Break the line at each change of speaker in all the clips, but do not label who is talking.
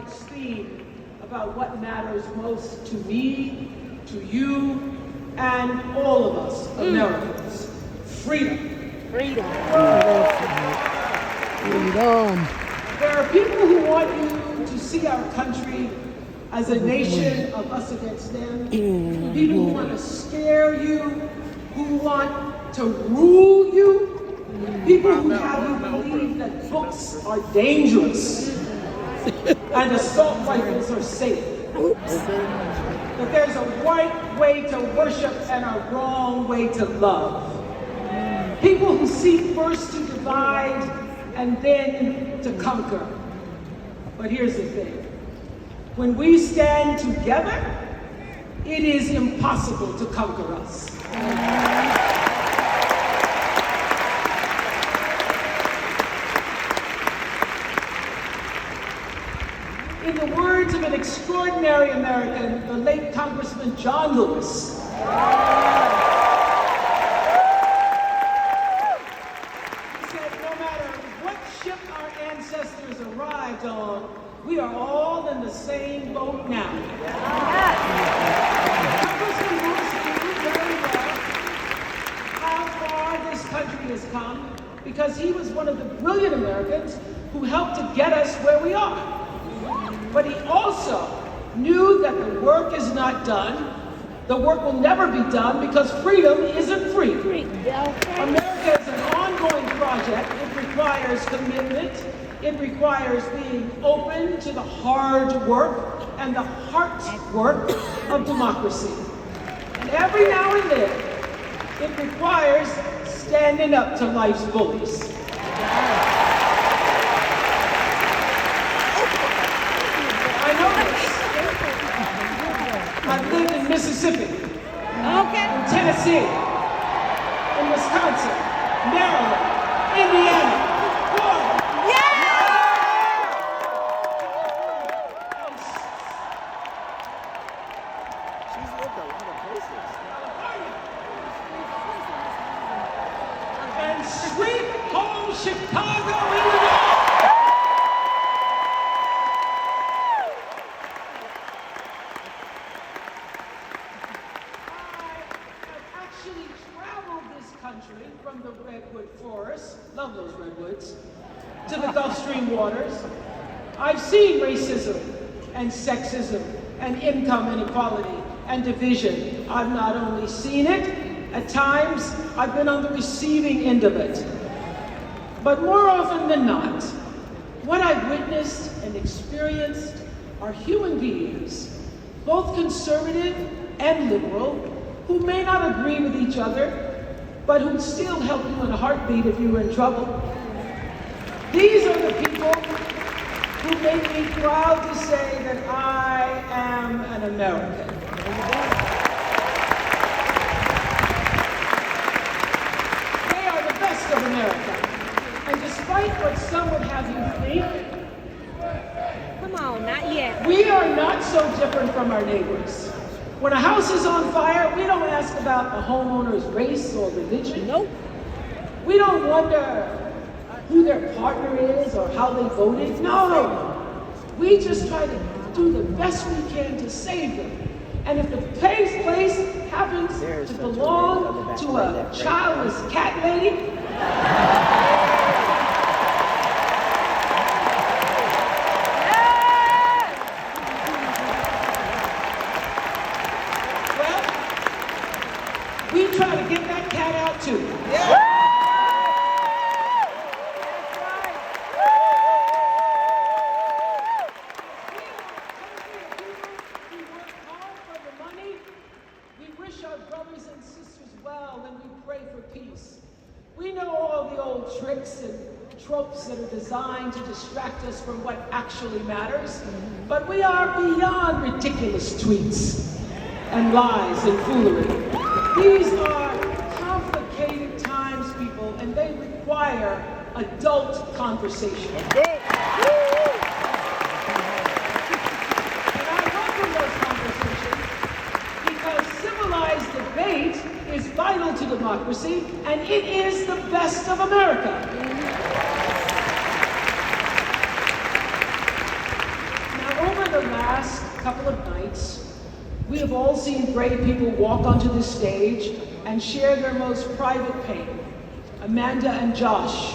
tonight's theme about what matters most to me, to you, and all of us Americans. Freedom.
Freedom.
Freedom.
There are people who want you to see our country as a nation of us against them. People who want to scare you, who want to rule you. People who have you believe that books are dangerous and assault rifles are safe. That there's a right way to worship and a wrong way to love. People who seek first to divide and then to conquer. But here's the thing. When we stand together, it is impossible to conquer us. In the words of an extraordinary American, the late Congressman John Lewis, he said, no matter what ship our ancestors arrived on, we are all in the same boat now. Congressman Lewis knew very well how far this country has come because he was one of the brilliant Americans who helped to get us where we are. But he also knew that the work is not done. The work will never be done because freedom isn't free. America is an ongoing project. It requires commitment. It requires being open to the hard work and the heart work of democracy. And every now and then, it requires standing up to life's bullies. I've lived in Mississippi, in Tennessee, in Wisconsin, Maryland, Indiana, Florida.
She's lived a lot of places.
And sweet home Chicago, Illinois. Country, from the redwood forests, love those redwoods, to the Gulf Stream waters. I've seen racism and sexism and income inequality and division. I've not only seen it, at times I've been on the receiving end of it. But more often than not, what I've witnessed and experienced are human beings, both conservative and liberal, who may not agree with each other, but who'd still help you in a heartbeat if you were in trouble. These are the people who make me proud to say that I am an American. They are the best of America. And despite what some would have you think,
Come on, not yet.
we are not so different from our neighbors. When a house is on fire, we don't ask about the homeowner's race or religion.
Nope.
We don't wonder who their partner is or how they voted. No. We just try to do the best we can to save them. And if the place happens to belong to a childless cat lady, we try to get that cat out too. We work hard for the money. We wish our brothers and sisters well, and we pray for peace. We know all the old tricks and tropes that are designed to distract us from what actually matters, but we are beyond ridiculous tweets and lies and foolery. These are complicated times, people, and they require adult conversation. And I welcome those conversations because civilized debate is vital to democracy, and it is the best of America. Now, the last couple of nights, we have all seen brave people walk onto the stage and share their most private pain. Amanda and Josh,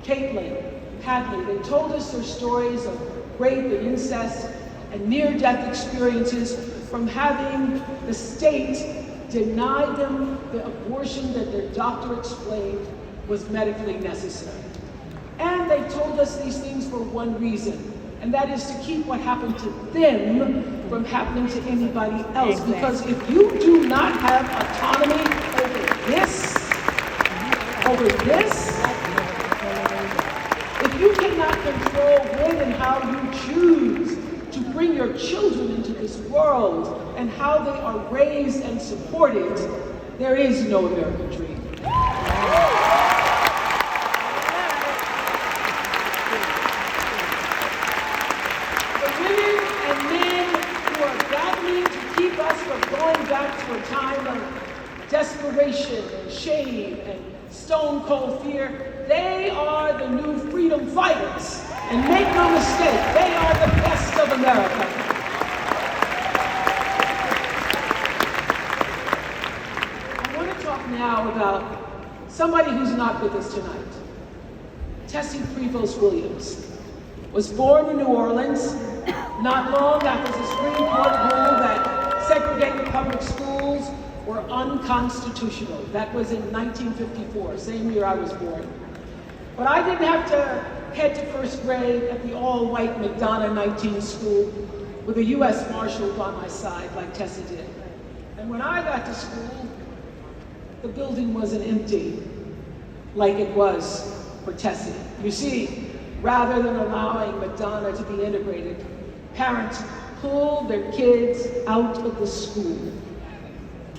Caitlin, Hadley, they told us their stories of rape and incest and near-death experiences from having the state deny them the abortion that their doctor explained was medically necessary. And they told us these things for one reason, and that is to keep what happened to them from happening to anybody else.
Exactly.
Because if you do not have autonomy over this, if you cannot control when and how you choose to bring your children into this world and how they are raised and supported, there is no American dream. Going back to a time of desperation and shame and stone cold fear, they are the new freedom fighters. And make no mistake, they are the best of America. I want to talk now about somebody who's not with us tonight. Tessie Prevost Williams was born in New Orleans not long after the Supreme Court ruled that segregated public schools were unconstitutional. That was in 1954, same year I was born. But I didn't have to head to first grade at the all-white McDonough 19 school with a U.S. Marshal by my side like Tessie did. And when I got to school, the building wasn't empty like it was for Tessie. You see, rather than allowing McDonough to be integrated, parents pulled their kids out of the school,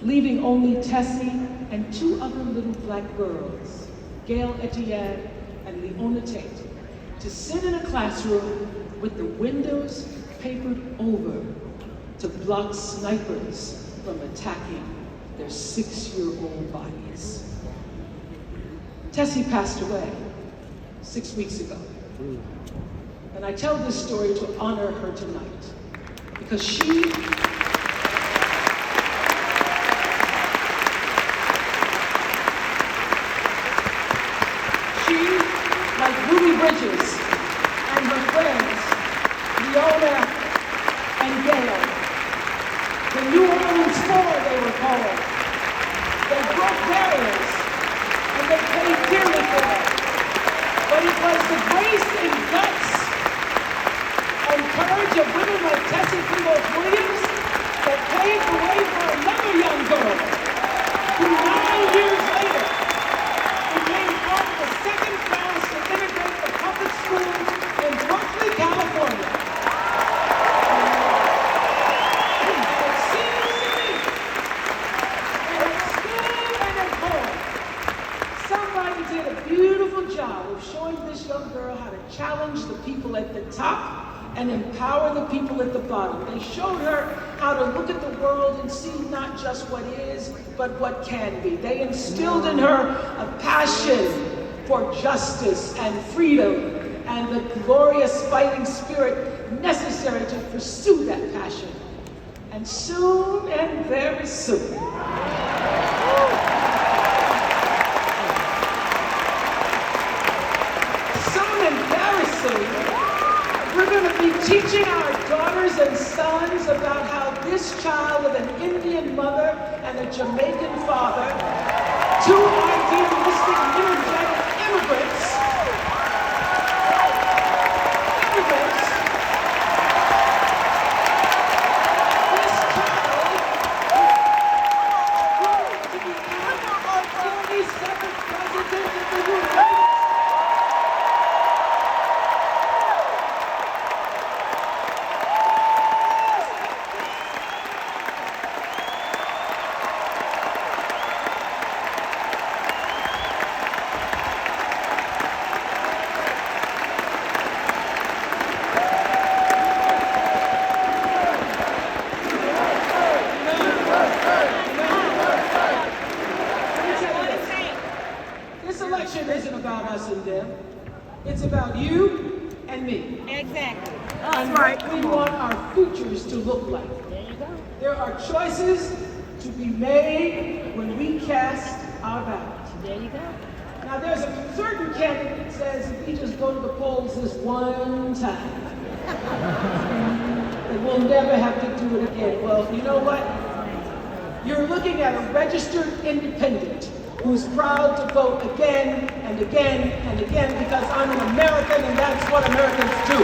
leaving only Tessie and two other little black girls, Gail Etienne and Leona Tate, to sit in a classroom with the windows papered over to block snipers from attacking their 6-year-old bodies. Tessie passed away 6 weeks ago. And I tell this story to honor her tonight, because she like Ruby Bridges and her friends, Leona and Gail, the New Orleans Four they were called, they broke barriers and they paid dearly for it. But it was the grace and guts and courage of women like Tessie Prevost Williams that paved the way for another young girl who 9 years later became part of the second class to integrate the public school in Berkeley, California. It seems to me that at school and at home, somebody did a beautiful job of showing this young girl how to challenge the people at the top and empower the people at the bottom. They showed her how to look at the world and see not just what is, but what can be. They instilled in her a passion for justice and freedom and the glorious fighting spirit necessary to pursue that passion. And soon, and very soon, we're going to be teaching our daughters and sons about how this child of an Indian mother and a Jamaican father, two idealistic, energetic immigrants, this child grew to become our 57th president of the United States. Isn't about us and them. It's about you and me.
Exactly.
and what we want our futures to look like.
There you go.
There are choices to be made when we cast our ballot.
There you go.
Now, there's a certain candidate that says if we just go to the polls this one time, that we'll never have to do it again. Well, you know what? You're looking at a registered independent who's proud to vote again and again and again because I'm an American and that's what Americans do.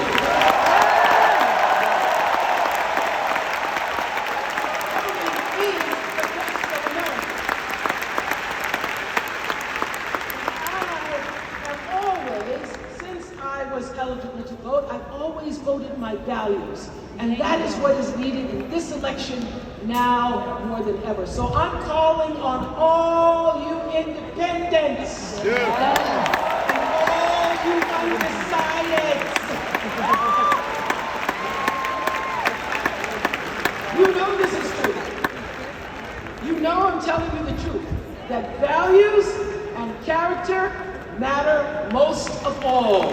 Eligible to vote, I've always voted my values. And that is what is needed in this election now more than ever. So I'm calling on all you independents and all you undecideds. You know this is true. You know I'm telling you the truth. That values and character matter most of all.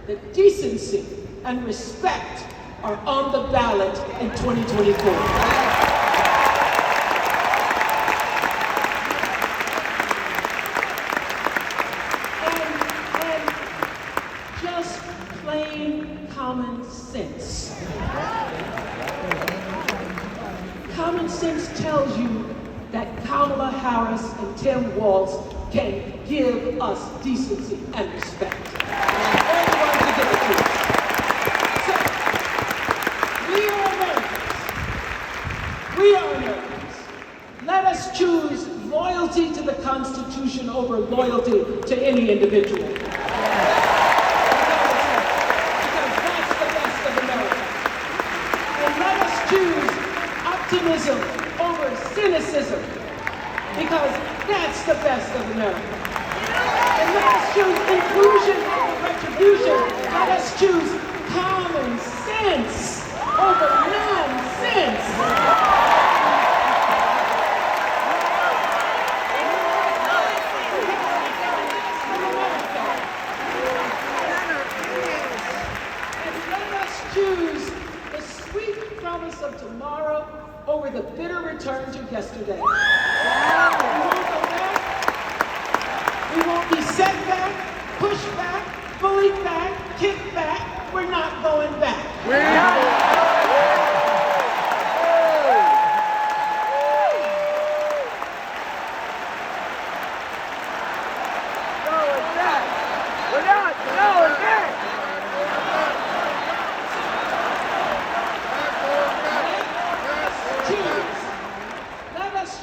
That decency and respect are on the ballot in 2024. And just plain common sense. Common sense tells you that Kamala Harris and Tim Walz can give us decency and respect. We are Americans. Let us choose loyalty to the Constitution over loyalty to any individual. Because that's the best of America. And let us choose optimism over cynicism. Because that's the best of America. And let us choose inclusion over retribution. Let us choose common sense over nonsense. Choose the sweet promise of tomorrow over the bitter return to yesterday. We won't go back. We won't be set back, pushed back, bullied back, kicked back. We're not going back.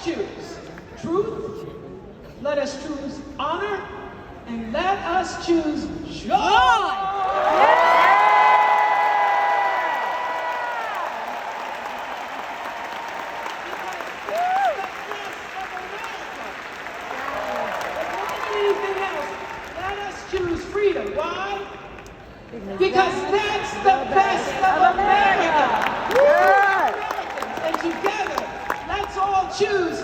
Choose truth, let us choose honor, and let us choose joy. Anything else, let us choose freedom. Why? Because that's the best of America. And together, let's all choose